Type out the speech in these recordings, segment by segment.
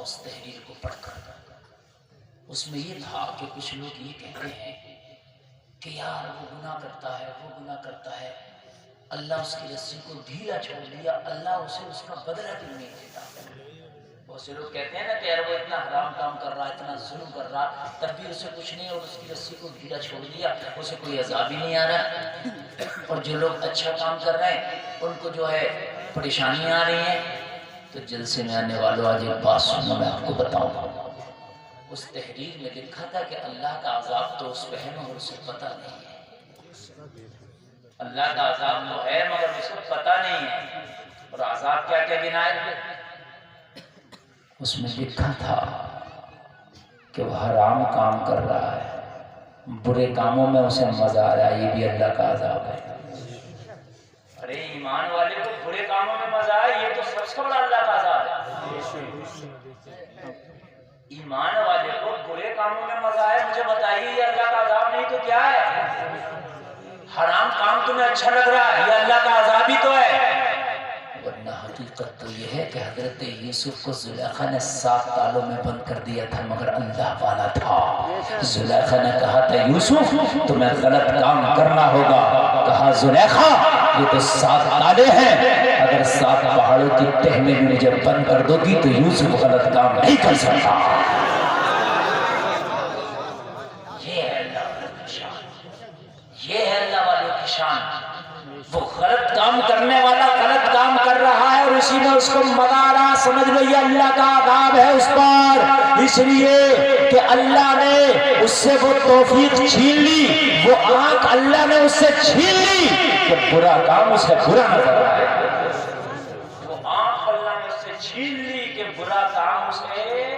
اس تحریر کو پڑھ کر اس میں یہ تھا کہ کچھ لوگ یہ کہتے ہیں کہ یار وہ گناہ کرتا ہے، وہ گناہ کرتا ہے، اللہ اس کی رسی کو ڈھیلا چھوڑ دیا، اللہ اسے اس کا بدلہ بھی نہیں دیتا۔ بہت سے لوگ کہتے ہیں نا کہ یار وہ اتنا حرام کام کر رہا، اتنا ظلم کر رہا، تب بھی اسے کچھ نہیں، اور اس کی رسی کو ڈھیلا چھوڑ دیا، اسے کوئی عذاب ہی نہیں آ رہا۔ اور جو لوگ اچھا کام کر رہے ہیں ان کو جو ہے پریشانیاں آ رہی ہیں۔ تو جلسے میں آنے والوں آج ایک بات سنو، میں آپ کو بتاؤں گا۔ اس تحریر میں لکھا تھا کہ اللہ کا عذاب تو اس پہ ہے مگر اسے پتہ نہیں ہے۔ اللہ کا عذاب تو ہے مگر اسے پتہ نہیں ہے۔ اور عذاب کیا کیا گنا ہے؟ اس میں لکھا تھا کہ وہ حرام کام کر رہا ہے، برے کاموں میں اسے مزہ آ رہا ہے، یہ بھی اللہ کا عذاب ہے۔ ارے ایمان والے کو برے کاموں میں مزہ آئے، یہ تو سب سے بڑا اللہ کا عذاب ہے۔ ایمان والے کو برے کاموں میں مزہ آئے، مجھے بتائیے یہ اللہ کا عذاب نہیں تو کیا ہے؟ حرام کام تمہیں اچھا لگ رہا ہے، یہ اللہ کا عذاب ہی تو ہے۔ ورنہ حقیقت تو یہ ہے کہ حضرت یوسف کو زلیخا نے 7 تالوں میں بند کر دیا تھا مگر اللہ والا تھا۔ زلیخا نے کہا تھا یوسف تمہیں غلط کام کرنا ہوگا، کہا زلیخا یہ تو 7 تالے ہیں، اگر 7 پہاڑوں کی تہ میں بھی مجھے بند کر دو گی تو یوسف غلط کام نہیں کر سکتا۔ یہ ہے اللہ والوں کی شان، یہ ہے اللہ والوں کی شان۔ وہ غلط کام کرنے والا غلط کام کر رہا ہے اور اسی میں اس کو مزہ آ رہا، سمجھ لو یہ اللہ کا عذاب ہے اس پر، اس لیے کہ اللہ نے اس سے وہ توفیق چھین لی، وہ آنکھ اللہ نے اس سے چھین لی کہ برا کام اسے برا نظر آئے۔ وہ آنکھ اللہ نے اس سے چھین لی کہ برا کام اسے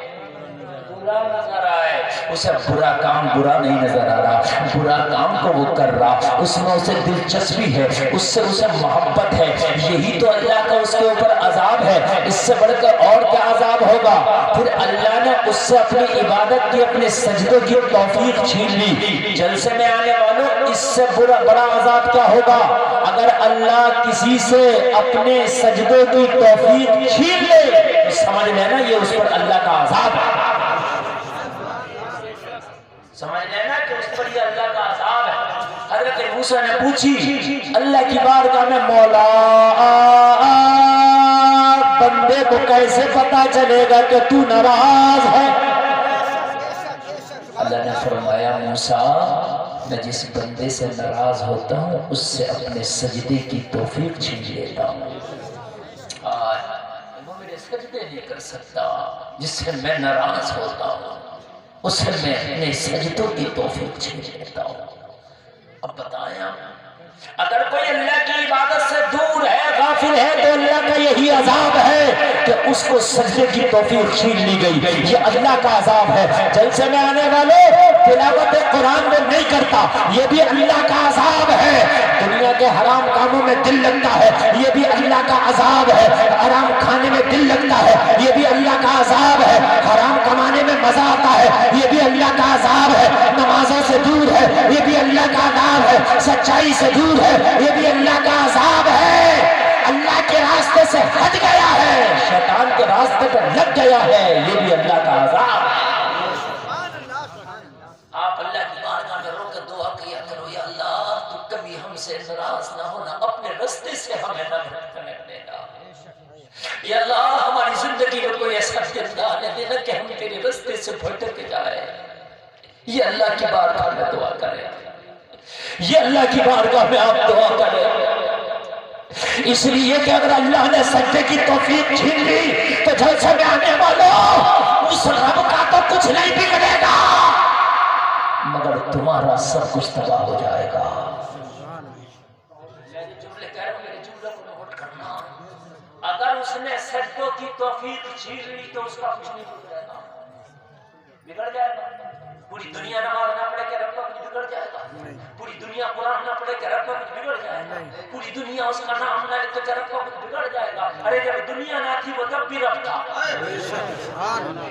برا نظر آئے۔ اسے برا کام برا نہیں نظر آ رہا، برا کام کو وہ کر رہا، اس میں اسے دلچسپی ہے، اس سے اسے محبت ہے، یہی تو اللہ کا اس کے اوپر عذاب ہے۔ اس سے بڑھ کر اور کیا عذاب ہوگا؟ پھر اللہ نے اس سے اپنی عبادت کی، اپنے سجدوں کی توفیق چھین لی۔ جلسے میں آنے والوں اس سے بڑا عذاب کیا ہوگا؟ اگر اللہ کسی سے اپنے سجدوں کی توفیق چھین لے تو سمجھ لینا یہ اس پر اللہ کا عذاب ہے، سمجھ لینا کہ اس پر یہ اللہ کا عذاب ہے۔ حضرت موسیٰ نے پوچھی اللہ کی بارگاہ میں مولا بندے کو کیسے پتا چلے گا کہ تو ناراض ہے؟ اللہ نے فرمایا موسیٰ میں جس بندے سے ناراض ہوتا ہوں اس سے اپنے سجدے کی توفیق چھین لیتا ہوں۔ وہ میرے سجدے نہیں کر سکتا، جس سے میں ناراض ہوتا ہوں اس سے میں اپنے سجدوں کی توفیق چھین لیتا ہوں۔ اب بتائیں اگر کوئی اللہ کی عبادت سے دور ہے، غافل ہے، تو اللہ کا یہی عذاب ہے کہ اس کو سجدے کی توفیق چھین لی گئی، یہ اللہ کا عذاب ہے۔ جلسے میں آنے والے تلاوت قرآن میں نہیں کرتا، یہ بھی اللہ کا عذاب ہے۔ دنیا کے حرام کاموں میں دل لگتا ہے، یہ بھی اللہ کا عذاب ہے۔ حرام کھانے میں دل لگتا ہے، یہ بھی اللہ کا عذاب ہے۔ حرام کمانے میں مزہ آتا ہے، یہ بھی اللہ کا عذاب ہے۔ نمازوں سے دور ہے، یہ بھی اللہ کا عذاب ہے۔ سچائی سے دور ہے، یہ بھی اللہ کا عذاب ہے۔ اللہ کے راستے سے ہٹ گیا ہے، شیطان کے راستے پر لگ گیا ہے، یہ بھی اللہ کا عذاب ہے۔ آپ اللہ کی بارگاہ میں رو کر دعا کیا کرو یا اللہ تو کبھی ہم سے ناراض نہ ہونا، اپنے راستے سے ہمیں نہ بھٹکنے دینا۔ یا اللہ ہماری زندگی میں کوئی ایسا دن نہ آنے دینا کہ ہم تیرے راستے سے بھٹک جائے۔ یہ اللہ کی بارگاہ میں دعا کریں، یہ اللہ کی بارگاہ میں آپ دعا کریں، اس لیے کہ اگر اللہ نے سجدے کی توفیق چھین لی تو جلسے میں آنے والوں اس رب کا تو کچھ نہیں بگڑے گا مگر تمہارا سب کچھ تباہ ہو جائے گا۔ اگر اس نے سجدوں کی توفیق چھین لی تو اس کا کچھ نہیں بگڑے گا، بگڑ جائے گا۔ پوری دنیا نماز نہ پڑھے کہ رب کا کچھ بگڑ جائے گا؟ پوری دنیا قرآن نہ پڑھے کہ رب کا کچھ بگڑ جائے گا؟ پوری دنیا اس کا نام نہ لے تو کہ رب کا کچھ بگڑ جائے گا؟ ارے جب دنیا نہ تھی وہ تب بھی رب تھا،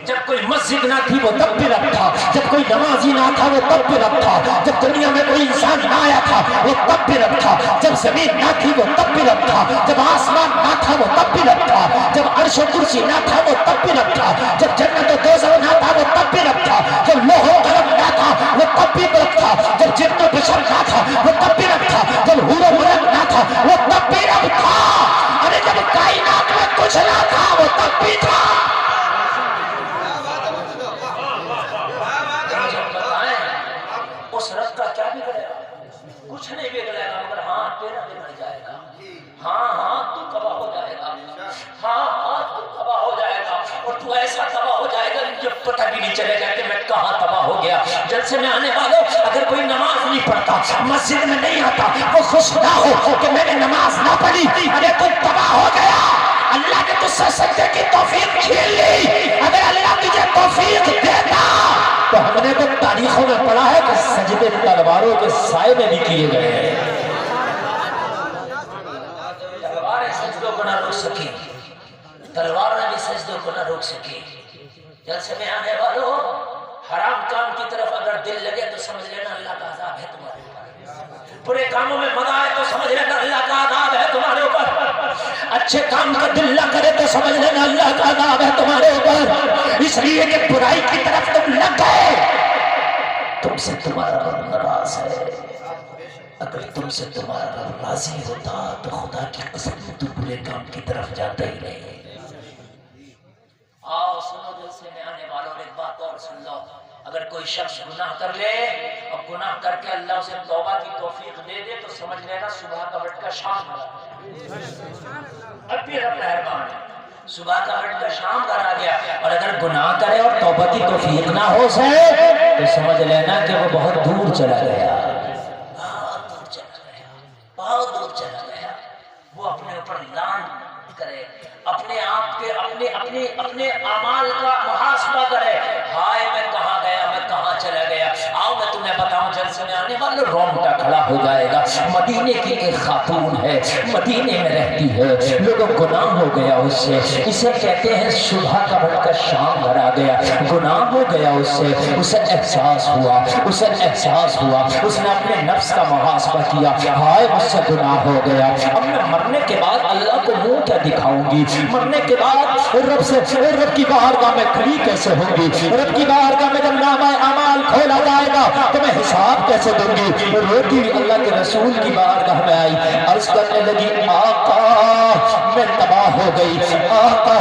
جب کوئی مسجد نہ تھی وہ تب بھی رب تھا، جب کوئی نمازی نہ تھا وہ تب بھی رب تھا، جب دنیا میں کوئی انسان نہ آیا تھا وہ تب بھی رب تھا، جب زمین نہ تھی وہ تب بھی رب تھا، جب آسمان نہ تھا وہ تب بھی رب تھا، جب عرش و کرسی نہ تھا وہ تب بھی رب تھا، جب جنت و دوزخ نہ تھا وہ تب بھی رب تھا، جب لوح و قلم نہ تھا وہ تب بھی رب تھا، جب جن و بشر نہ تھا وہ تب بھی رب تھا، جب حور و ملک نہ تھا وہ تب بھی رب تھا، ارے جب کائنات میں کچھ نہ تھا وہ تب بھی تھا۔ اس رب کا کیا بگڑے گا؟ کچھ نہیں بگڑے گا، مگر ہاں تیرا بگڑ جائے گا، ہاں تو تباہ ہو جائے گا، ہاں تو تباہ ہو جائے گا، اور تو ایسا تباہ ہو جائے گا کہ پتہ بھی نہیں چلے گا کہ میں کہاں تباہ ہو گیا۔ جلسے میں آنے والوں اگر کوئی نماز نہیں پڑھتا، مسجد میں نہیں آتا، وہ خوش نہ ہو کہ میں نے نماز نہ پڑھی، ارے تو تباہ ہو گیا۔ اللہ نے تجھ سے سجدے کی توفیق چھین لی، اگر اللہ تجھے توفیق دیتا تو ہم نے تو تاریخوں میں پڑھا ہے کہ سجدے تلواروں کے سائے میں بھی کیے گئے ہیں۔ تلواریں سجدوں کو نہ روک سکی، تلوار نے بھی سجدوں کو نہ روک سکی۔ جلسے میں آنے والوں حرام کام کی طرف اگر دل لگے تو سمجھ لینا اللہ کا عذاب ہے تمہارے اوپر، برے کاموں میں مزہ آئے تو سمجھ لینا اللہ کا عذاب ہے تمہارے اوپر، اچھے کام کا دل نہ کرے تو سمجھ لینا اللہ کا عذاب ہے تمہارے اوپر، اس لیے کہ برائی کی طرف تم لگ گئے، تم سے تمہارا رب ناراض ہے، اگر تم سے تمہارا رب راضی ہوتا تو خدا کی قسم تو برے کام کی طرف جاتا ہی نہیں۔ آؤ سنو جلسے میں آنے والوں ایک بات اور سن لو، اگر کوئی شخص گناہ کر لے اور گناہ کر کے اللہ اسے توبہ کی توفیق دے دے تو سمجھ لینا صبح کا وقت کا شام آ گیا، اب بھی رب مہربان ہے، صبح کا وقت کا شام گھر آ گیا، اور اگر گناہ کرے اور توبہ کی توفیق نہ ہو سکے تو سمجھ لینا کہ وہ بہت دور چلا گیا، بہت دور چلا گیا، بہت دور چلا گیا، وہ اپنے اوپر لان کرے، اپنے آپ کے اپنے اعمال کا محاسبہ کرے، ہائے میں کہاں گیا، میں کہاں چلا گیا۔ آؤ میں تمہیں بتاؤں جلسے میں آنے والے رونگٹا کھڑا ہو جائے گا، مدینے کی ایک خاتون ہے، مدینے میں رہتی ہے، لوگوں گناہ ہو گیا اس سے، اسے کہتے ہیں صبح کا وقت کا شام گھر آ گیا، گناہ ہو گیا اس سے، اسے احساس ہوا، اس نے اپنے نفس کا محاسبہ کیا، ہائے مجھ سے گناہ ہو گیا، اب میں مرنے کے بعد اللہ کو منہ کیا دکھاؤں گی، مرنے کے بعد رب کی بارگاہ میں کھڑی کیسے ہوں گی، رب کی بارگاہ میں جب نامہ اعمال کھولا جائے گا تو میں حساب کیسے دوں گی، روتی اللہ کے رسول کی بارگاہ میں آئی، عرض کرنے لگی آقا میں تباہ ہو گئی، آقا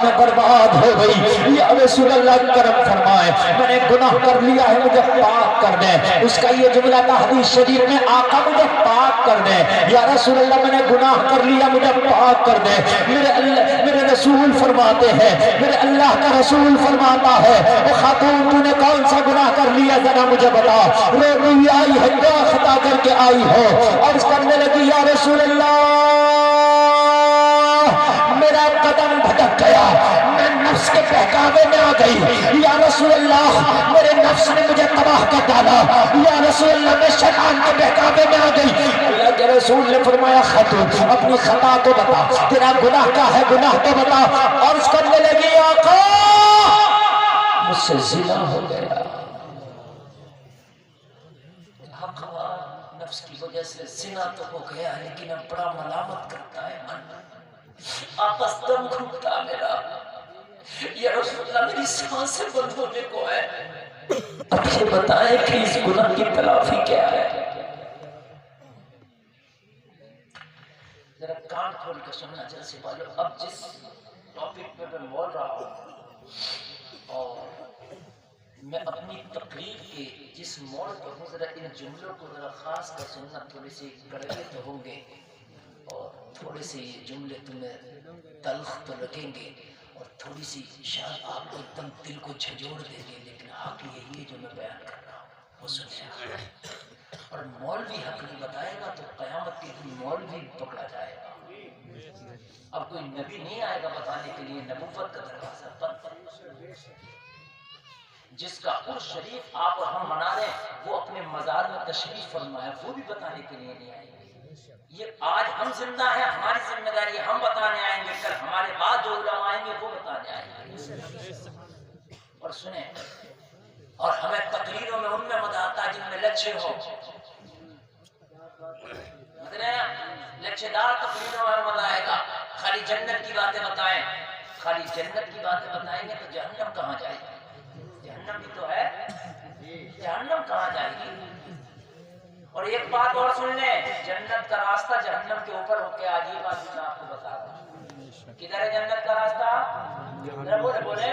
میں برباد ہو گئی، یا رسول اللہ کرم فرمائے میں نے گناہ کر لیا ہے مجھے پاک کر دیں، اس کا یہ جملہ تھا حدیث شریف میں، آقا مجھے پاک کر دیں، یا رسول اللہ میں نے گناہ کر لیا مجھے پاک کر دیں، میرے رسول فرماتے ہیں، میرے اللہ کا رسول فرماتا ہے اے خاتون تو نے کون سا گناہ کر لیا ذرا مجھے بتا، روئی آئی ہے کیا خطا کر کے آئی ہو، اور اس کرنے لگی یا رسول اللہ میرا قدم بھٹک گیا، میں نفس کے بہکاوے میں آ گئی، یا رسول اللہ میرے نفس نے مجھے تباہ کر ڈالا، یا رسول اللہ میں شیطان کے بہکاوے میں آ گئی، اللہ کے رسول نے فرمایا خاتون اپنی خطا تو بتا، تیرا گناہ کیا ہے گناہ تو بتا، اور اس کرنے لگی آقا مجھ سے زنا ہو گیا، نفس کی وجہ سے زنا تو ہو گیا لیکن اب بڑا ملامت کرتا ہے من، آپس دم گھٹتا میرا، یا رسول اللہ میری سانسیں بند ہونے کو ہے، اب یہ بتائیں کہ اس گناہ کی تلافی کیا ہے؟ ذرا کان کھول کے سننا جلسے والوں، اب جس ٹاپک پہ میں بول رہا ہوں اور میں اپنی تقریر کے جس موڑ پر ہوں، ذرا ان جملوں کو ذرا خاص کر سننا، تھوڑے سے کڑوے تو ہوں گے اور تھوڑے سے یہ جملے تمہیں تلخ تو لگیں گے اور تھوڑی سی شاید آپ کو ایک دم دل کو جھنجھوڑ دیں گے، لیکن حق یہی ہے جو میں بیان کر رہا ہوں وہ سنیں، اور مولوی حق نہیں بتائے گا تو قیامت کے دن مولوی پکڑا جائے گا، اب کوئی نبی نہیں آئے گا بتانے کے لیے، نبوت کا دروازہ بند ہے، جس کا عرس شریف آپ اور ہم منا رہے ہیں، وہ اپنے مزار میں تشریف فرمایا، وہ بھی بتانے کے لیے نہیں آئے گے۔ یہ آج ہم زندہ ہیں، ہماری ذمہ داری ہم بتانے آئیں گے، کل ہمارے بعد جو علماء آئیں گے وہ بتانے آئیں گے۔ اور سنیں، اور ہمیں تقریروں میں ان میں مزہ آتا ہے جن میں لچھے ہو، لچھے دار تقریروں میں مزہ آئے گا۔ خالی جنت کی باتیں بتائیں، خالی جنت کی باتیں بتائیں گے تو جہنم کہاں جائے گی؟ جہنم بھی تو ہے، جہنم کہاں جائے گی؟ اور ایک بات اور سن لیں، جنت کا راستہ جہنم کے اوپر ہو کے آج یہ بات میں آپ کو بتا رہا ہوں۔ کدھر ہے جنت کا راستہ؟ بولے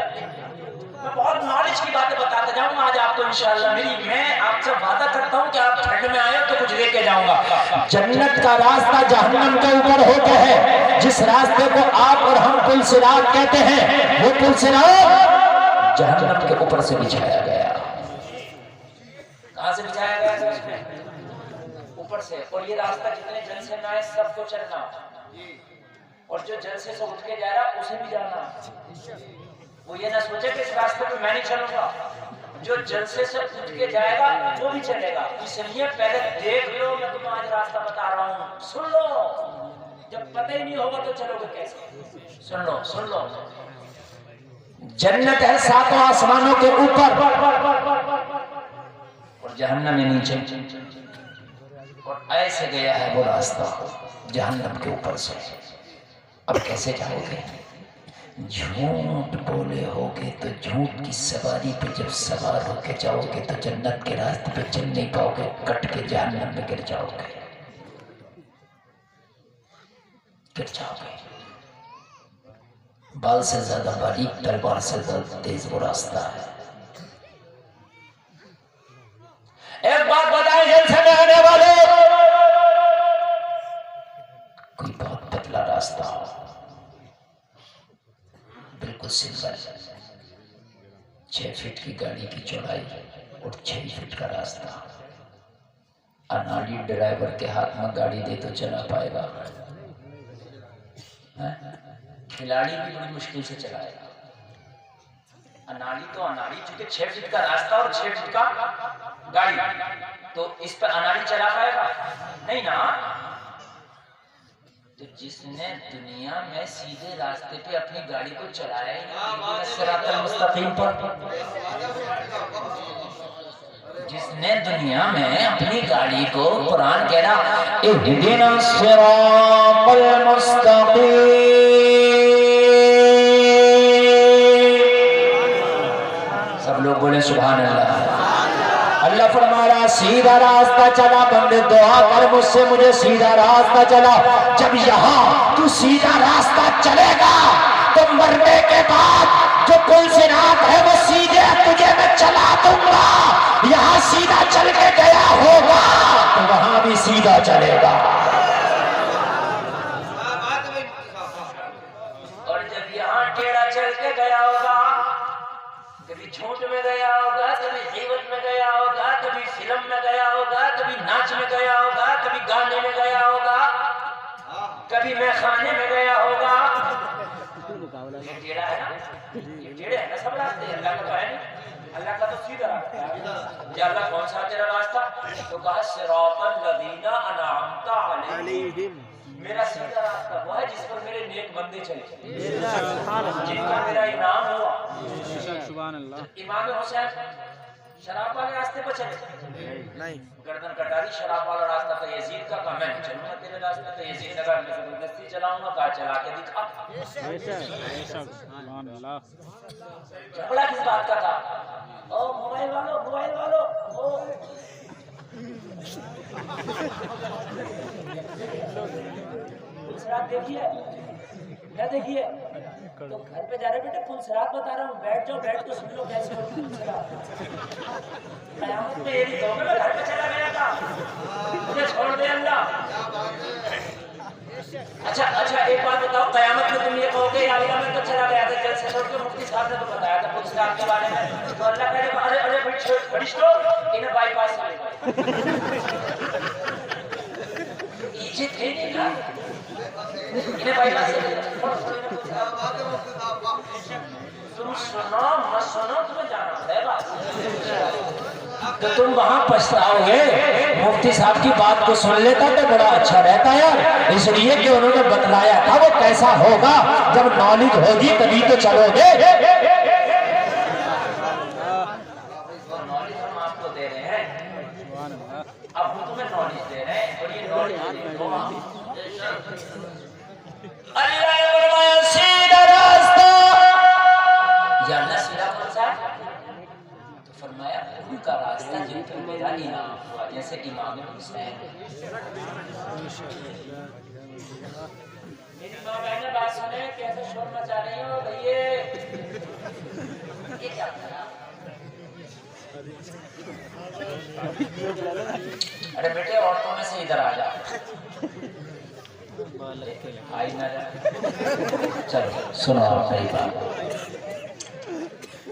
میں بہت نالج کی باتیں بتاتا جاؤں گا آج آپ کو انشاءاللہ۔ میں آپ سے وعدہ کرتا ہوں کہ آپ ٹھنڈ میں آئے تو کچھ لے کے جاؤں گا۔ جنت کا راستہ جہنم کے اوپر ہو کے ہے، جس راستے کو آپ اور ہم پل صراط کہتے ہیں، وہ پل صراط جہنم کے اوپر سے بچھایا گیا۔ کہاں سے بچھایا گیا؟ اوپر سے۔ اور یہ راستہ جتنے جلسے میں آئے سب کو چلنا، اور جو جلسے سے اٹھ کے جا رہا اسے بھی جانا۔ وہ یہ نہ سوچے کہ اس راستے پہ میں نہیں چلوں گا، جو جلسے سے اٹھ کے جائے گا وہ بھی چلے گا۔ اس لیے پہلے دیکھ لو، میں تمہیں آج راستہ بتا رہا ہوں، سن لو۔ جب پتہ ہی نہیں ہوگا تو چلو گے کیسے؟ سن لو، سن لو۔ جنت ہے ساتوں آسمانوں کے اوپر، اور جہنم ہے نیچے، اور ایسے گیا ہے وہ راستہ جہنم کے اوپر سے۔ اب کیسے جاؤ گے؟ جھوٹ بولے ہوگے تو جھوٹ کی سواری پہ جب سوار ہو کے جاؤ گے تو جنت کے راستے پہ چل نہیں پاؤ گے، کٹ کے جہنم میں گر جاؤ گے، گر جاؤ گے۔ بال سے زیادہ باریک، تلوار سے زیادہ تیز وہ راستہ ہے۔ ایک بات بتائیں جلسے میں آنے والے، کوئی بہت پتلا راستہ ہو، بالکل سمپل، 6 فٹ کی گاڑی کی چوڑائی اور 6 فٹ کا راستہ، اناڑی ڈرائیور کے ہاتھ میں گاڑی دے تو چلا پائے گا؟ کھلاڑی بھی بڑی مشکل سے چلائے گا۔ اناڑی تو اناڑی، چونکہ 6 فٹ کا راستہ اور 6 فٹ کا گاڑی، تو اس پہ اناڑی چلا پائے گا نہیں نا۔ تو جس نے دنیا میں سیدھے راستے پہ اپنی گاڑی کو چلایا ہی نہیں، صراط المستقیم پر، جس نے دنیا میں اپنی گاڑی کو، قرآن کہہ رہا اہدنا الصراط المستقیم، سب لوگ بولیں سبحان اللہ۔ اللہ فرما رہا سیدھا راستہ چلا، بندے دعا کر مجھ سے مجھے سیدھا راستہ چلا۔ جب یہاں تو سیدھا راستہ چلے گا تو مرنے کے بعد جو پل صراط ہے وہ سیدھے تجھے میں چلا دوں گا۔ یہاں سیدھا چل کے گیا ہوگا تو وہاں بھی سیدھا چلے گا۔ اور جب یہاں ٹیڑھا چل کے گیا ہوگا، کبھی جھوٹ میں گیا ہوگا، کبھی غیبت میں گیا ہوگا، کبھی فلم میں گیا ہوگا، کبھی ناچ میں گیا ہوگا، کبھی گانے میں گیا ہوگا، کبھی میں خانے میں گیا ہوگا۔ یہ ٹیڑھا ہے نا، یہ ٹیڑھے ہے نا سب راستے، اللہ کا تو ہے نہیں، اللہ کا تو سیدھا راستہ ہے۔ یا اللہ کون سا تیرا راستہ؟ تو کہا صراط الذین انعمت علیہم، میرا سیدھا راستہ وہ ہے جس پر میرے نیک بندے چلے، جن کا میرا انعام ہوا۔ امام حسین شراب والے راستے پر چلے، گردن کٹاری شراب والا راستہ تو یزید کا کہا میں نہیں چلوں گا تیرے راستے، تو یزید نے کہا میں زبردستی چلاؤں گا، کہا چلا کے دکھا۔ جھگڑا کس بات کا تھا؟ او موبائل والو، موبائل والو، پل صراط دیکھیے، کیا دیکھیے؟ تو گھر پہ جا رہے بیٹے پل صراط بتا رہا ہوں، بیٹھ جاؤ، بیٹھ تو سن لو کیسے ہوتی پل صراط۔ قیامت میں یہ نہیں کہو گے میں گھر پہ چلا گیا تھا، مجھے چھوڑ دے اللہ۔ اچھا ایک بات بتاؤ، قیامت میں تم یہ کہو گے یا اللہ میں تو چلا گیا تھا جلسے چھوڑ کے، مفتی صاحب نے تو بتایا تھا پل صراط کے بارے میں، تو اللہ کہے گا ارے فرشتو انہیں بائی پاس سے لے گا، یہ تھے نہیں نا، انہیں بائی پاس سے لے گا۔ تم سنو مت سنو تمہیں جانا پڑے گا تو تم وہاں پچھتاؤ گے. مفتی صاحب کی بات کو سن لیتا تو بڑا اچھا رہتا ہے, اس لیے کہ انہوں نے بتلایا تھا وہ کیسا ہوگا. جب نالج ہوگی تبھی تو چلو گے. نالج ہم آپ کو دے رہے ہیں, اب ہم تمہیں نالج دے رہے ہیں, اور یہ نالج اللہ نے فرمایا سیدھا راستہ. یا اللہ سیدھا کون سا ہے؟ تو فرمایا ان کا راستہ جن پر میرا انعام ہوا, جیسے امام حسین. میری ماں بہنیں بات سنیں, کیسے شور مچا رہی ہو بھئیے, یہ کیا کرا؟ ارے بیٹے عورتوں میں سے ادھر آ جا, آئی نہ جا. چلو سنو آپ میری بات.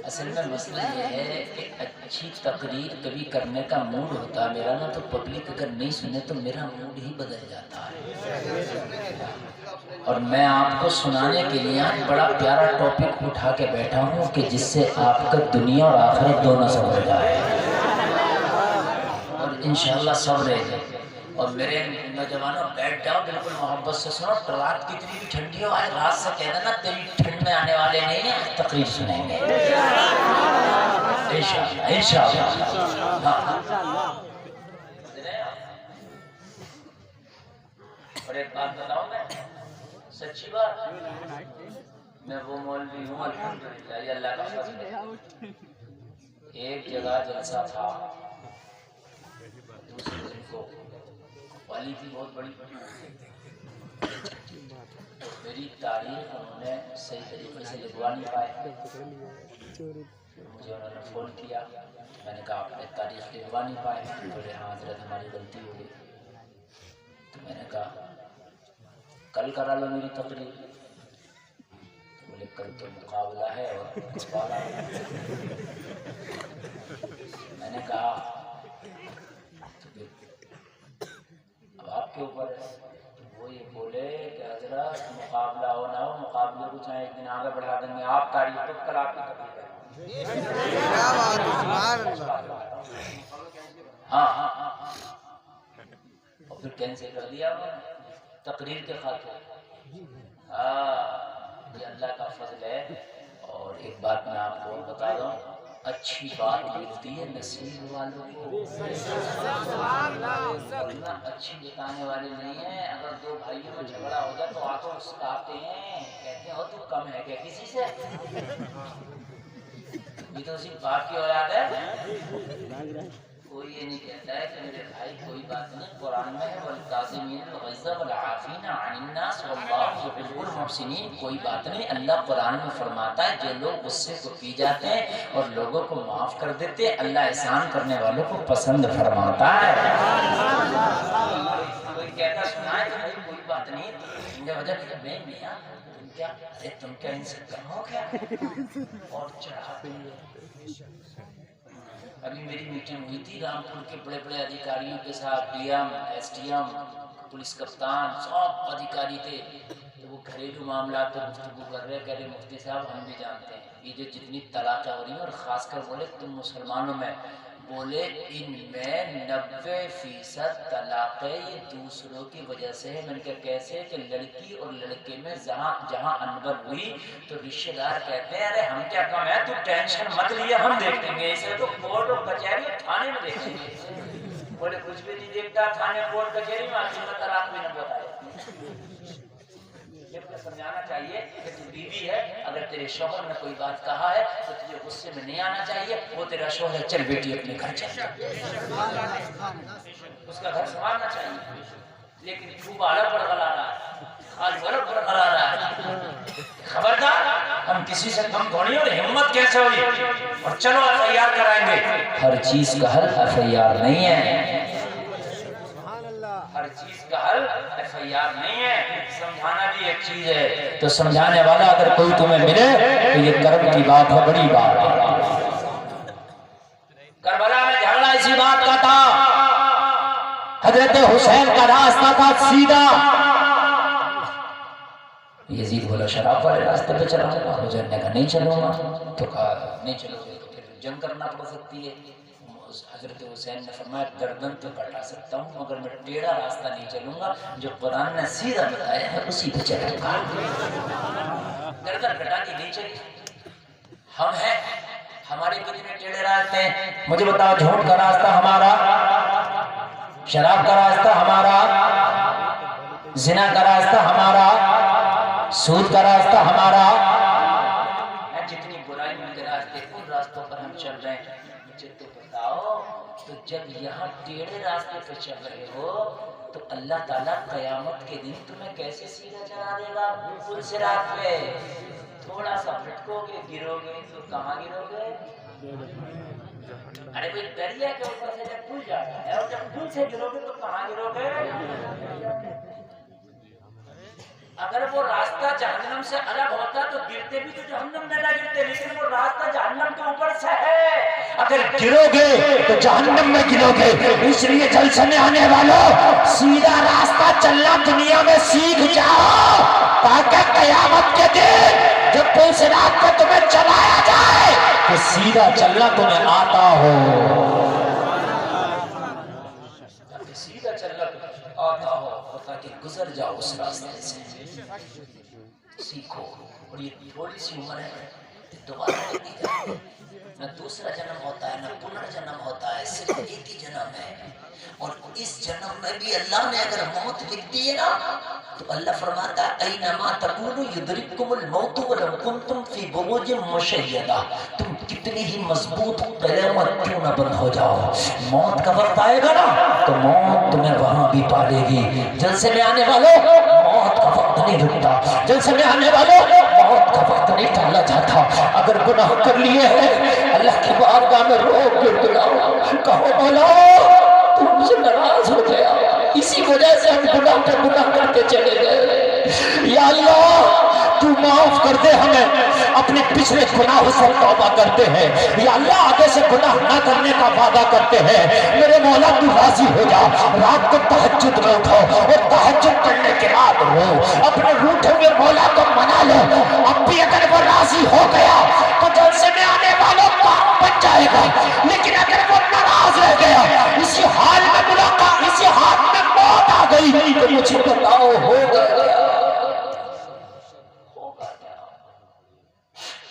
اصل میں مسئلہ یہ ہے کہ اچھی تقریر کبھی کرنے کا موڈ ہوتا ہے میرا نا, تو پبلک اگر نہیں سنے تو میرا موڈ ہی بدل جاتا ہے. اور میں آپ کو سنانے کے لیے بڑا پیارا ٹاپک اٹھا کے بیٹھا ہوں کہ جس سے آپ کا دنیا اور آخرت دونوں سمجھ جائے, اور انشاءاللہ سب رہے گا. اور میرے نوجوانوں بیٹھ جاؤ, بالکل محبت سے سنو. رات کتنی بھی ٹھنڈی ہو, آج رات سے کہہ دینا تیری ٹھنڈ میں آنے والے نہیں ہیں, تقریر سنیں گے انشاءاللہ انشاءاللہ. اور ایک بات بتاؤں میں, سچی بات, میں وہ مولوی ہوں الحمدللہ, یہ اللہ کا فضل ہے. ایک جگہ جلسہ تھا, دوسرے دن کو والی تھی بہت بڑی, میری تاریخ انہوں نے صحیح طریقے سے لکھوا نہیں پائے. مجھے انہوں نے فون کیا, میں نے کہا آپ نے تاریخ لکھوا نہیں پائے. بولے ہاں حضرت ہماری غلطی ہو گئی. تو میں نے کہا کل کرا لو میری تقریر. بولے کل تو مقابلہ ہے اور مقابلہ ہے. میں نے کہا اب آپ کے اوپر ہے. وہ یہ بولے کہ حضرت مقابلہ ہو نہ ہو, مقابلے کو چاہے ایک دن آگے بڑھا دیں گے, آپ تاریخ تو کل آپ کی تقریر ہے. ہاں ہاں ہاں, اور پھر کینسل کر دیا تقریر کے خاطر. یہ اللہ کا فضل ہے. اور ایک بات میں آپ کو بتا دوں, اچھی بات ملتی ہے نصیب والوں کو, ورنہ اچھی بتانے والے نہیں ہیں. اگر دو بھائیوں میں جھگڑا ہو جائے تو آنکھوں مسکراتے ہیں, کہتے ہو تو کم ہے کیا کسی سے؟ یہ تو اسی باپ کی اولاد ہے. کوئی یہ نہیں کہتا ہے کہ میرے بھائی کوئی بات نہیں, قرآن میں ہے والکاظمین الغیظ والعافین عن الناس واللہ یحب المحسنین. کوئی بات نہیں, اللہ قرآن میں فرماتا ہے جو لوگ غصے کو پی جاتے ہیں اور لوگوں کو معاف کر دیتے ہیں, اللہ احسان کرنے والوں کو پسند فرماتا ہے. کوئی کہتا سنا ہے کہ کوئی بات نہیں, وجہ میں میاں تم کیا, ارے تم کیا ان سے کم ہو گیا اور چڑھا. ابھی میری میٹنگ ہوئی تھی رامپور کے بڑے بڑے ادھیکاریوں کے ساتھ, D M, S D M, police کپتان, سب ادھیکاری تھے. تو وہ گھریلو معاملات پہ گفتگو کر رہے, کہہ رہے مفتی صاحب ہم بھی جانتے ہیں یہ جو جتنی طلاقیں ہو رہی ہیں, اور خاص کر بولے تم مسلمانوں میں, بولے ان میں 90% طلاقیں یہ دوسروں کی وجہ سے ہے. میں نے کہا کیسے؟ کہ لڑکی اور لڑکے میں جہاں انبن ہوئی تو رشتہ دار کہتے ہیں ارے ہم کیا کم ہے, تو ٹینشن مت لیے ہم دیکھ لیں گے, اسے تو کورٹ اور کچہری اور تھانے میں دیکھیں گے. بولے کچھ بھی نہیں دیکھتا, تھانے کورٹ کچہری میں آخر میں طلاق بھی نہ بتائے. سمجھانا چاہیے کہ تو بیوی ہے, اگر تیرے شوہر نے کوئی بات کہا ہے تو تجھے غصے میں نہیں آنا چاہیے. وہ تیرا شوہر ہے, چل بیٹی اپنے گھر چل جا, اس کا گھر سنبھالنا چاہیے. لیکن خوب الگ پر غلا رہا ہے, آج الگ پر غلا رہا ہے. خبردار, ہم کسی سے کم تھوڑی, اور ہمت کیسے ہوئی, اور چلو ایف آئی آر کرائیں گے. ہر چیز کا حل ایف آئی آر نہیں ہے, ہر چیز کا حل ایف آئی آر نہیں ہے. سمجھانا بھی ایک چیز ہے. تو سمجھانے والا اگر کوئی تمہیں ملے تو یہ کرم کی بات ہے, بڑی بات ہے. کربلا میں جھگڑا اسی بات کا تھا. حضرت حسین کا راستہ تھا سیدھا, یزید بولا شراب والے راستے پہ چلا گا، حسین نے کہا نہیں چلوں گا، تو کہا نہیں چلو گے تو پھر جنگ کرنا پڑ سکتی ہے۔ حضرت حسین نے فرمایا گردن تو کٹا سکتا ہوں مگر میں ٹیڑھا راستہ نہیں چلوں گا، جو قرآن نے سیدھا بتایا ہے اسی پہ چلوں گا۔ گردن کٹا کے نہیں چلی۔ ہم ہیں، ہمارے کتنے ٹیڑھے راستے ہیں؟ مجھے بتاؤ، جھوٹ کا راستہ ہمارا، شراب کا راستہ ہمارا، زنا کا راستہ ہمارا، سود کا راستہ ہمارا، جتنی برائیوں کے راستے ان راستوں پر ہم چل رہے ہیں۔ مجھے تو بتاؤ، تو جب یہاں ٹیڑھے راستے پہ چل رہے ہو تو اللہ تعالیٰ قیامت کے دن تمہیں کیسے سیدھا چلا دے گا؟ پل صراط پہ تھوڑا سا پھٹکو گے، گرو گے تو کہاں گرو گے؟ ارے کوئی دریا کے اوپر سے جب پل جاتا ہے اور جب پل سے گرو گے تو کہاں گرو گے؟ اگر وہ راستہ جہنم سے الگ ہوتا تو گرتے بھی تو جہنم میں نہ گرتے، لیکن وہ راستہ جہنم کے اوپر سے ہے، اگر گرو گے تو جہنم میں گرو گے۔ اس لیے جلسے میں آنے والوں سیدھا راستہ چلنا دنیا میں سیکھ جاؤ، تاکہ قیامت کے دن جب پل صراط پہ تمہیں چلایا جائے تو سیدھا چلنا تمہیں آتا ہو، سیدھا چلنا تمہیں آتا ہو، تاکہ گزر جاؤ اس راستے سے۔ سیکھو، اور یہ تھوڑی سی عمر ہے، دوبارہ نہیں دی جاتی، نہ دوسرا جنم ہوتا ہے نہ پنرجنم ہوتا ہے، صرف ایک ہی جنم ہے۔ اور اس جنم میں بھی اللہ نے اگر موت لکھ دی ہے نا تو اللہ فرماتا ہے اینما تکونوا یدرککم الموت ولو کنتم فی بروج مشیدہ، تم کتنی ہی مضبوط قیامت کیوں نہ بند ہو جاؤ، موت کا وقت آئے گا نا تو موت تمہیں وہاں بھی پالے گی۔ جلسے میں آنے والوں موت کا وقت نہیں رکتا، جلسے میں آنے والوں موت کا وقت نہیں ٹالا جاتا۔ اگر گناہ کر لیے ہیں اللہ کی بارگاہ میں رو کے بلاؤ، کہو مولا تو ہم سے ناراض ہو گیا، اسی وجہ سے ہم گناہ پہ گناہ کرتے چلے گئے، یا اللہ تو معاف کر دے ہمیں، اپنے پچھلے گناہوں سے توبہ کرتے ہیں، یا اللہ آگے سے گناہ نہ کرنے کا وعدہ کرتے ہیں، میرے مولا تو راضی ہو جا۔ رات کو تہجد میں اٹھو اور تہجد کرنے کے بعد رو، اپنے روٹھے ہوئے مولا کو منا لو، اب بھی اگر وہ راضی ہو گیا تو جلسے میں آنے والوں کام بن جائے گا، لیکن اگر وہ ناراض رہ گیا، اسی حال میں ملاقات، اسی حال میں موت آ گئی تو مجھے بتاؤ ہوگا کیا؟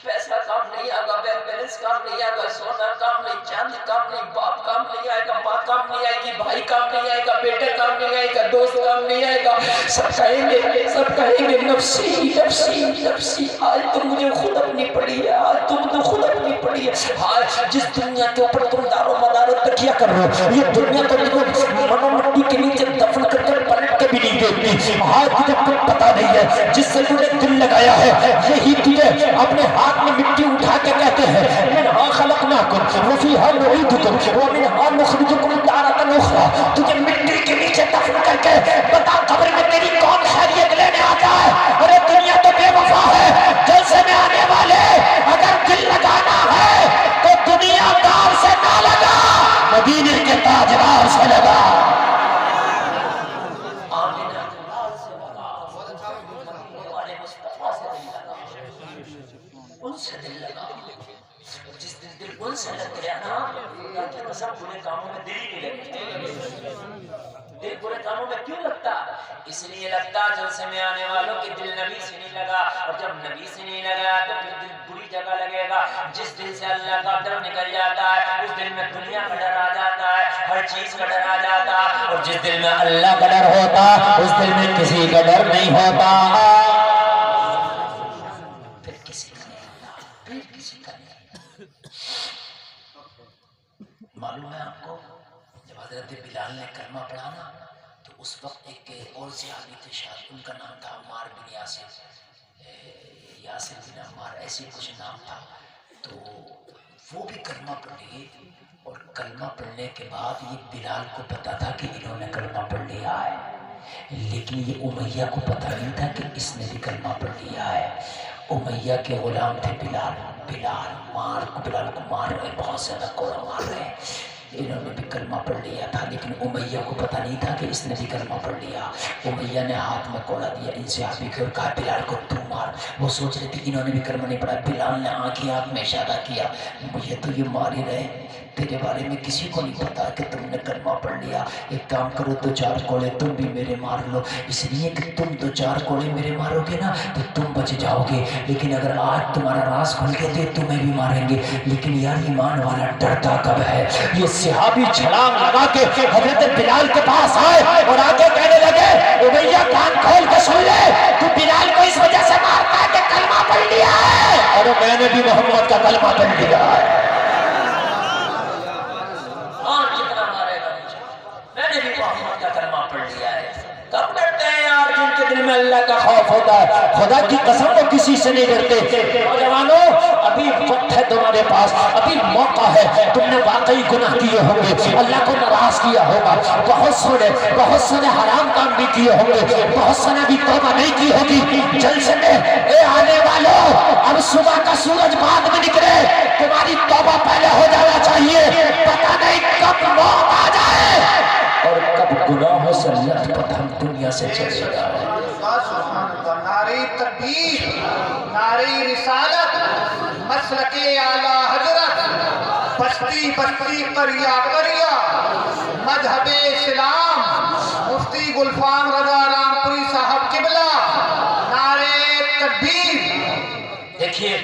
پیسہ کام نہیں آئے گا، بینک بیلنس کام نہیں آئے گا، سونا کام نہیں، چاندی کام نہیں، باپ کام نہیں آئے گا، ماں کام نہیں آئے گی، بھائی کام نہیں آئے گا، بیٹے کام نہیں آئے گا، دوست کام نہیں آئے گا، سب کہیں گے نفسی نفسی نفسی۔ آج تو مجھے خود اپنی پڑی ہے، آج تم تو خود اپنی پڑی ہے۔ آج جس دنیا کے اوپر تم دار و مدار تکیہ کر رہے ہو، یہ دنیا تو منو مٹی کے نیچے دفن کر کے پلٹ کے بھی نہیں دیکھتی۔ آج تجھے کچھ پتا نہیں ہے، جس سے تجھے دل لگایا ہے یہی تجھے اپنے ہاتھ میں مٹی اٹھا کے کہتے ہیں منہا خلقناکم وفیہا نعیدکم ومنہا نخرجکم تارۃ اخری۔ تجھے مٹی کے نیچے دفن کر کے بتا قبر میں تیری کون خیریت لینے آتا ہے؟ ارے دنیا تو بے وفا ہے، جلسے میں آنے والے اگر دل لگانا ہے تو دنیا دار سے نہ لگا، مدینے کے تاجدار سے لگا، ان سے دل لگا۔ جس دن دل ان سے لگ گیا نا، اللہ کی قسم برے کاموں میں دل ہی نہیں لگتا۔ دل برے کاموں میں کیوں لگتا؟ اس لیے لگتا جلسے میں آنے والوں کے دل نبی سے نہیں لگا، اور جب نبی سے نہیں لگا تو پھر دل بری جگہ لگے گا۔ جس دل سے اللہ کا ڈر نکل جاتا ہے اس دل میں دنیا کا ڈر آ جاتا ہے، ہر چیز کا ڈر آ جاتا ہے، اور جس دل میں اللہ کا ڈر ہوتا اس دل میں کسی کا ڈر نہیں ہوتا۔ معلوم ہے آپ کو جب حضرت بلال نے کلمہ پڑھا نا تو اس وقت ایک اور صحابی تھے، شاید ان کا نام تھا عمار بن یاسر بن عمار، ایسے کچھ نام تھا، تو وہ بھی کلمہ پڑھ لیے، اور کلمہ پڑھنے کے بعد یہ بلال کو پتا تھا کہ انہوں نے کلمہ پڑھ لیا ہے، لیکن یہ امیہ کو پتا نہیں تھا کہ اس نے بھی کلمہ پڑھ لیا ہے۔ امیہ کے غلام تھے بلال کو مار رہے، بہت زیادہ کوڑا مار رہے ہیں۔ انہوں نے بھی کلمہ پڑھ لیا تھا، لیکن امیہ کو پتہ نہیں تھا کہ اس نے بھی کلمہ پڑھ لیا۔ امیہ نے ہاتھ میں کوڑا دیا ان صحابی کو اور کہا بلال کو تو مار۔ وہ سوچ رہے تھے انہوں نے بھی کلمہ نہیں پڑھا۔ بلال نے آنکھیں آپ میں اشارہ کیا، مجھے تو یہ مار ہی رہے، تیرے بارے میں کسی کو نہیں پتا کہ تم نے کلمہ پڑھ لیا، ایک کام کرو دو چار کوڑے تم بھی میرے مار لو، اس لیے کہ تم دو چار کوڑے میرے مارو گے نا تو تم بچ جاؤ گے، لیکن اگر آج تمہارا راز کھل گیا تو تمہیں بھی ماریں گے۔ لیکن یار ایمان والا ڈرتا کب ہے؟ یہ صحابی چھلانگ لگا کے حضرت بلال کے پاس آئے اور آگے کہنے لگے امیہ کان کھول کے سن لے، تو بلال کو اس وجہ سے مارتا ہے کہ کلمہ پڑھ لیا ہے، اور میں نے بھی محمد کا کلمہ پڑھ لیا ہے۔ میں نے بھی محمد کا کلمہ پڑھ لیا ہے۔ کب ڈرتے ہیں یار جن کے دل میں اللہ کا خوف ہوتا ہے؟ خدا کی قسم وہ کسی سے نہیں ڈرتے۔ نوجوانوں ابھی وقت ہے تمہارے پاس، ابھی موقع ہے، تم نے واقعی گناہ کیے ہوں گے، اللہ کو ناراض کیا ہوگا، بہت سے نے حرام کام بھی کیے ہوں گے، بہت سے نے بھی توبہ نہیں کی ہوگی۔ جلسے میں اے آنے والوں، اب صبح کا سورج بعد میں نکلے، تمہاری توبہ پہلے ہو جانا چاہیے، پتہ نہیں کب موت آ جائے اور کب گناہوں سے لٹ پٹ ہم دنیا سے چلے جائیں۔ نعرہ تکبیر، نعرہ رسالت، مسلک اعلی حضرت، بستی بستی قریہ قریہ، مذہب اسلام، مفتی گلفام رضا رامپوری صاحب قبلہ، نعرہ تکبیر۔ دیکھیے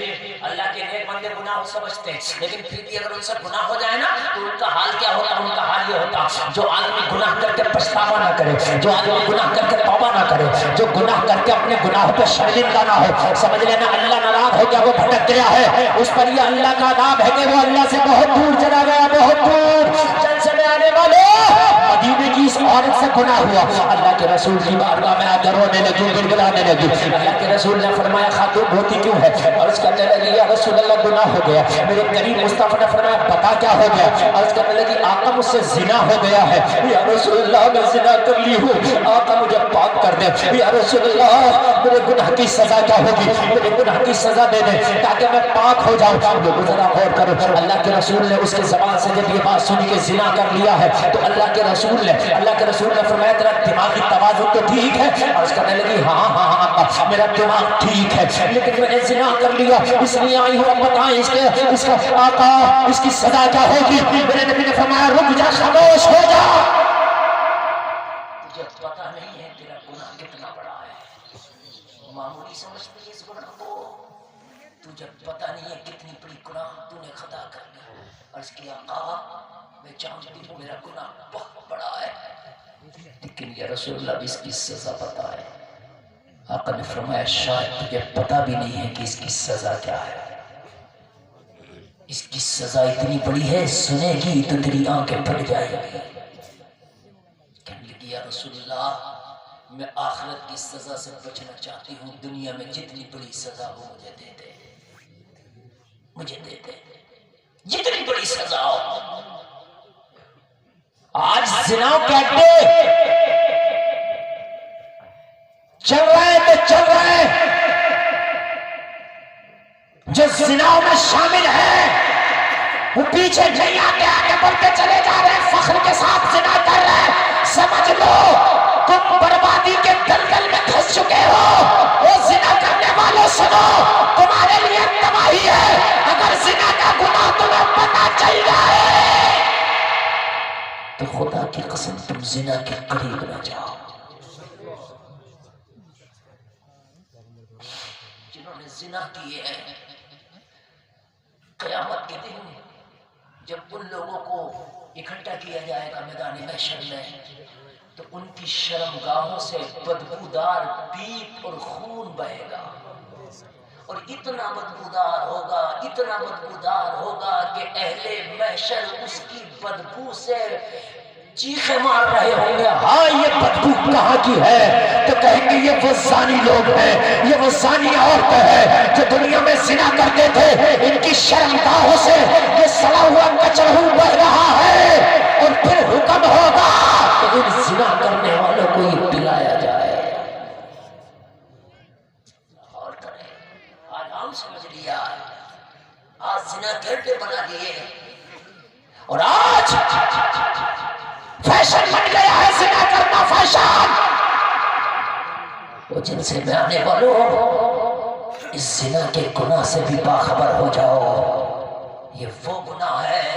اللہ کے نیک بندے گناہ ہو سمجھتے ہیں، لیکن پھر بھی اگر ان سے گناہ ہو جائے نا تو ان کا حال کیا ہوتا؟ ان کا حال یہ ہوتا جو آدمی گناہ کر کے پچھتاوا نہ کرے، جو آدمی گناہ کر کے توبہ نہ کرے، جو گناہ کر کے اپنے گناہوں پہ شرمندہ نہ ہو، سمجھ لینا اللہ ناراض ہو گیا، وہ بھٹک گیا ہے، اس پر یہ اللہ کا عذاب ہے کہ وہ اللہ سے بہت دور چلا گیا، بہت دور۔ جلسے میں آنے والے مدینے کی اس عورت سے گناہ ہوا، اللہ کے رسول کی بارگاہ میں آ کر رونے لگی، گڑگڑانے لگی۔ اللہ کے رسول نے فرمایا خاتون روتی کیوں ہے؟ عرض کرنے لگی یا رسول اللہ گناہ ہو گیا۔ میرے کریم مصطفیٰ نے فرمایا بتا کیا ہو گیا؟ عرض کرنے لگی آقا مجھ سے زنا ہو گیا ہے۔ یا رسول اللہ میں زنا کر لی ہوں، آقا مجھے پاک کر دے۔ یا رسول اللہ میرے گناہ کی سزا کیا ہوگی؟ میرے گناہ کی سزا دے دے تاکہ میں پاک ہو جاؤں۔ لوگوں ذرا غور کرو، اللہ کے رسول نے اس کے زبان سے جب یہ بات سنی کہ زنا کر لیا ہے تو اللہ کے رسول نے فرمایا تیرا دماغی توازن تو ٹھیک ہے؟ عرض کرنے لگی ہاں آقا میرا دماغ ٹھیک ہے، لیکن میں نے زنا کر لیا اس لیے آئی ہوں، اب بتائیں اس کا آقا اس کی سزا کیا ہوگی؟ میرے نبی نے فرمایا رک جا، خاموش ہو جا، تجھے پتہ نہیں ہے تیرا گناہ کتنا بڑا ہے، معمولی سمجھتی ہے اس گناہ کو، تجھے پتہ نہیں ہے کتنی بڑی گناہ تو نے خطا کر لی۔ عرض کیا آقا میں جانتی ہوں میرا گناہ بہت بڑا ہے، لیکن یا رسول اللہ اس کی سزا پتہ ہے۔ آقا نے فرمایا شاید تجھے پتہ بھی نہیں ہے کہ اس کی سزا کیا ہے، اس کی سزا اتنی بڑی ہے سنے گی تو تیری آنکھیں پھٹ جائے گی۔ کہنے لگی یا رسول اللہ میں آخرت کی سزا سے بچنا چاہتی ہوں، دنیا میں جتنی بڑی سزا ہو مجھے دے دے، مجھے دے دے جتنی بڑی سزا ہو۔ آج زنا کے اڈے چل رہے تو چل رہے، جو زنا میں شامل ہے وہ پیچھے نہیں آتے، آگے بڑھ کے چلے جا رہے ہیں، فخر کے ساتھ زنا کر رہے ہیں۔ سمجھ لو تم بربادی کے دلدل میں پھنس چکے ہو، وہ زنا کرنے والوں سنو تمہارے لیے تباہی ہے، اگر زنا کا گناہ تمہیں پتہ چل جائے تو خدا کی قسم تم زنا کے قریب نہ جاؤ۔ جنہوں نے زنا کیے ہیں قیامت کے دن جب ان لوگوں کو اکٹھا کیا جائے گا میدان محشر میں تو ان کی شرمگاہوں سے بدبودار پیپ اور خون بہے گا، اور اتنا بدبودار ہوگا کہ اہل محشر اس کی بدبو سے چیخیں مار رہے ہوں گے ہاں یہ بدبو کہاں کی ہے؟ تو کہیں گے یہ وہ زانی لوگ ہیں، یہ وہ زانی عورتیں ہیں جو دنیا میں زنا کرتے تھے، ان کی شرمگاہوں سے یہ سڑا ہوا کچرہو بہ رہا ہے، اور پھر حکم ہوگا کہ ان زنا کرنے والوں کو یہ پلایا جائے۔ اور کریں آج ہم سمجھ لیا، آج زنا گھرٹے بنا دیے، اور آج فیشن بن گیا ہے زنا کرنا فیشن. وہ جن سے میں آنے والوں اس زنا کے گناہ سے بھی باخبر ہو جاؤ. یہ وہ گناہ ہے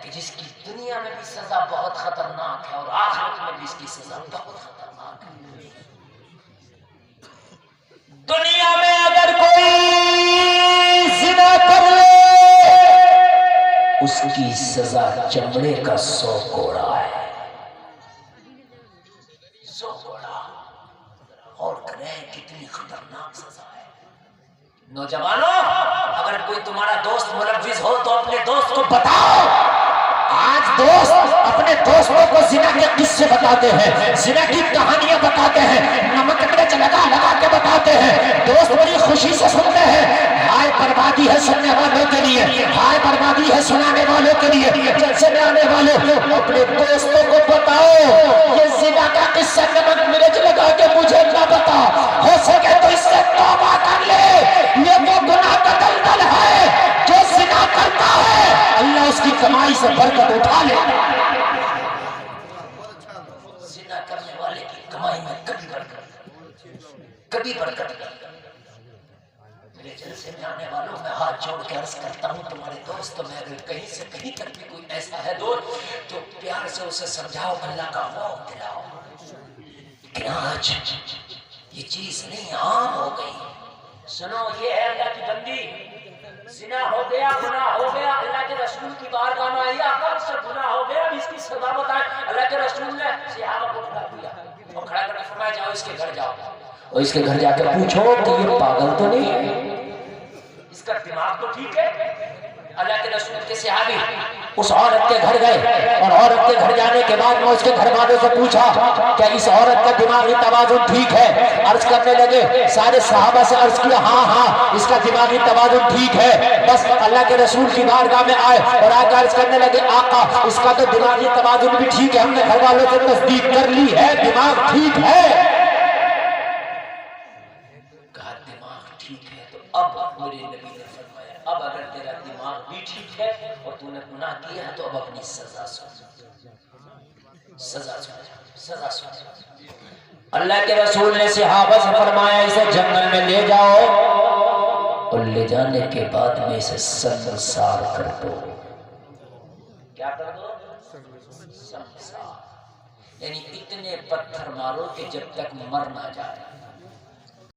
کہ جس کی دنیا میں بھی سزا بہت خطرناک ہے اور آخرت میں بھی اس کی سزا بہت خطرناک ہے. دنیا میں اگر کوئی زنا کر لے اس کی سزا چمڑے کا 100 کوڑا ہے. 100 کوڑا. اور کریں کتنی خطرناک سزا ہے. نوجوانوں اگر کوئی تمہارا دوست ملوث ہو تو اپنے دوست کو بتاؤ. آج دوست اپنے دوستوں کو زنا کے قصے بتاتے ہیں, زنا کی کہانیاں بتاتے ہیں, نمک مرچ لگا لگا کے بتاتے ہیں. دوست بڑی خوشی سے سنتے ہیں. ہائے بربادی ہے سننے والوں کے لیے, ہائے بربادی ہے سنانے والوں کے لیے. جلسے میں آنے والوں اپنے دوستوں کو بتاؤ یہ زنا کا قصہ نمک مرچ لگا کے مجھے نہ بتا. ہو سکے تو اس سے توبہ کر لے. یہ وہ گناہ کا دلدل ہے جو زنا کرتا ہے اللہ اس کی کمائی سے برکت اٹھا لے. زنا کرنے والے کی کمائی میں کبھی برکت نہیں. میرے جلسے میں آنے والوں میں ہاتھ جوڑ کے عرض کرتا ہوں تمہارے دوست میں اگر کہیں سے کہیں تک بھی کوئی ایسا ہے دوست تو پیار سے اسے سمجھاؤ, اللہ کا خوف دلاؤ. لیکن آج یہ چیز نہیں عام ہو گئی. سنو یہ ہے اللہ کی بندی, زنا ہو گیا گناہ ہو گیا, اللہ کے رسول کی بارگاہ میں آئی آقا سے گناہ ہو گیا اب اس کی سزا بتائیں. اللہ کے رسول نے صحابہ کو کھڑا دیا اور کھڑا کر کے فرمایا جاؤ اس کے گھر جاؤ اور اس کے گھر جا کے پوچھو کہ یہ پاگل تو نہیں ہے, اس کا دماغ تو ٹھیک ہے. اللہ کے رسول کے صحابی اس عورت کے گھر گئے اور عورت کے گھر جانے کے بعد میں اس کے گھر والوں سے پوچھا کہ اس عورت کا دماغی توازن ٹھیک ہے. عرض کرنے لگے, سارے صحابہ سے عرض کیا ہاں ہاں اس کا دماغی توازن ٹھیک ہے. بس اللہ کے رسول کی بارگاہ میں آئے اور آ کر عرض کرنے لگے آقا اس کا تو دماغی توازن بھی ٹھیک ہے, ہم نے گھر والوں سے تصدیق کر لی ہے, دماغ ٹھیک ہے. کہا دماغ ٹھیک ہے تو اب میرے نبی نے فرمایا اب اگر تیرا دماغ بھی ٹھیک ہے اور تو نے گناہ کیا ہے تو اب اپنی سزا سن. سزا سن. اللہ کے رسول نے صحابہ سے فرمایا اسے جنگل میں لے جاؤ اور لے جانے کے بعد میں اسے سنسار کر دو. کیا کر دو؟ سنسار. یعنی اتنے پتھر مارو کہ جب تک مر نہ جائے.